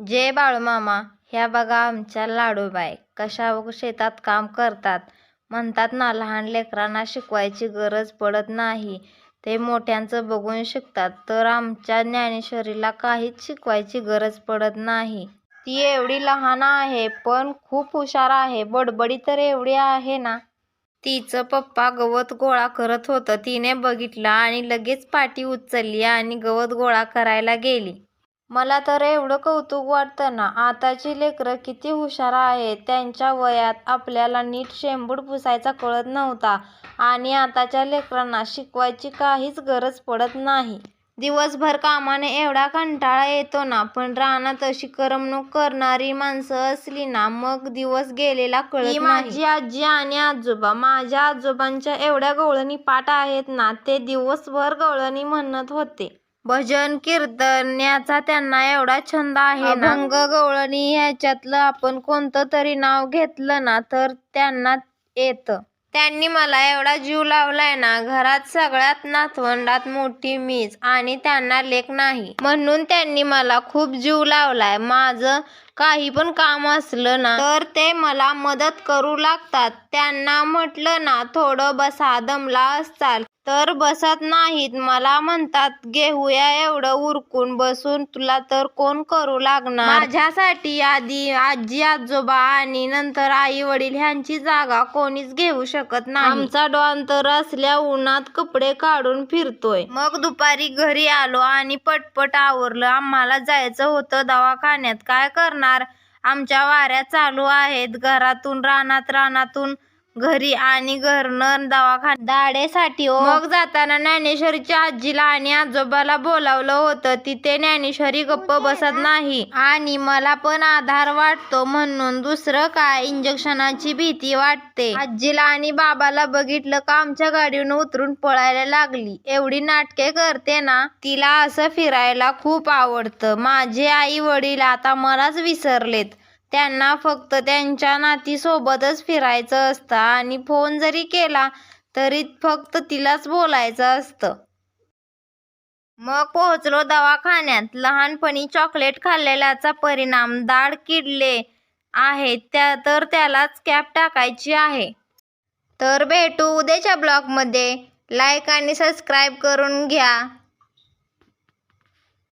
जय बाळूमामा. ह्या बघा आमच्या लाडूबाई कशा शेतात काम करतात. म्हणतात ना, लहान लेकरांना शिकवायची गरज पडत नाही, ते मोठ्यांचं बघून शिकतात. तर आमच्या ज्ञानेश्वरीला काहीच शिकवायची गरज पडत नाही. ती एवढी लहान आहे पण खूप हुशार आहे. बडबडी तर एवढी आहे ना. तिचं पप्पा गवत गोळा करत होतं. तिने बघितलं आणि लगेच पाटी उचलली आणि गवत गोळा करायला गेली. मला तर एवढं कौतुक वाटतं ना. आताची लेकरं किती हुशार आहेत. त्यांच्या वयात आपल्याला नीट शेंबूड पुसायचा कळत नव्हता आणि आताच्या लेकरांना शिकवायची काहीच गरज पडत नाही. दिवसभर कामाने एवढा कंटाळा येतो ना, पण रानात अशी करमणूक करणारी माणसं असली ना, मग दिवस गेलेला कळत नाही. माझी आजी आणि आजोबा, माझ्या आजोबांच्या एवढ्या गवळणी पाठ आहेत ना, ते दिवसभर गवळणी म्हणत होते. भजन कीर्तनाचा त्यांना एवढा छंद आहे ना. अभंग, गवळणी ह्याच्यातलं आपण कोणतं तरी नाव घेतलं ना तर त्यांना येतं. त्यांनी मला एवढा जीव लावलाय ना. घरात सगळ्यात नातवंडात मोठी मीच आणि त्यांना लेक नाही, म्हणून त्यांनी मला खूप जीव लावलाय. माझं काही पण काम असलं ना तर ते मला मदत करू लागतात. त्यांना म्हटलं ना थोडं बसा, दमला असताल तर बसत नाहीत. मला म्हणतात घेऊया एवढं उरकून बसून, तुला तर कोण करू लागणार. माझ्यासाठी आधी आजी आजोबा आणि नंतर आई वडील ह्यांची जागा कोणीच घेऊ शकत नाही. आमचा डॉन तर असल्या उन्हात कपडे काढून फिरतोय. मग दुपारी घरी आलो आणि पटपट आवरलं. आम्हाला जायचं होतं दवाखान्यात. काय करणार, आमच्या वाऱ्या चालू आहेत. घरातून रानात, रानातून घरी आणि घरनं दवाखान्यात दाढेसाठी. मग जाताना ज्ञानेश्वरीच्या आजीला आणि आजोबाला बोलावलं होतं. तिथे ज्ञानेश्वरी गप्प बसत नाही आणि मला पण आधार वाटतो म्हणून. दुसरं काय, इंजेक्शनाची भीती वाटते. आजीला आणि बाबाला बघितलं का आमच्या गाडीवरून उतरून पळायला लागली. एवढी नाटके करते ना. तिला असं फिरायला खूप आवडतं. माझे आई वडील आता मलाच विसरलेत. त्यांना फक्त त्यांच्या नातीसोबतच फिरायचं असतं आणि फोन जरी केला तरी फक्त तिलाच बोलायचं असतं. मग पोहोचलो दवाखान्यात. लहानपणी चॉकलेट खाल्लेल्याचा परिणाम दाढ किडले आहे तर त्यालाच कॅप टाकायची आहे. तर भेटू उद्याच्या ब्लॉगमध्ये. लाईक आणि सबस्क्राईब करून घ्या.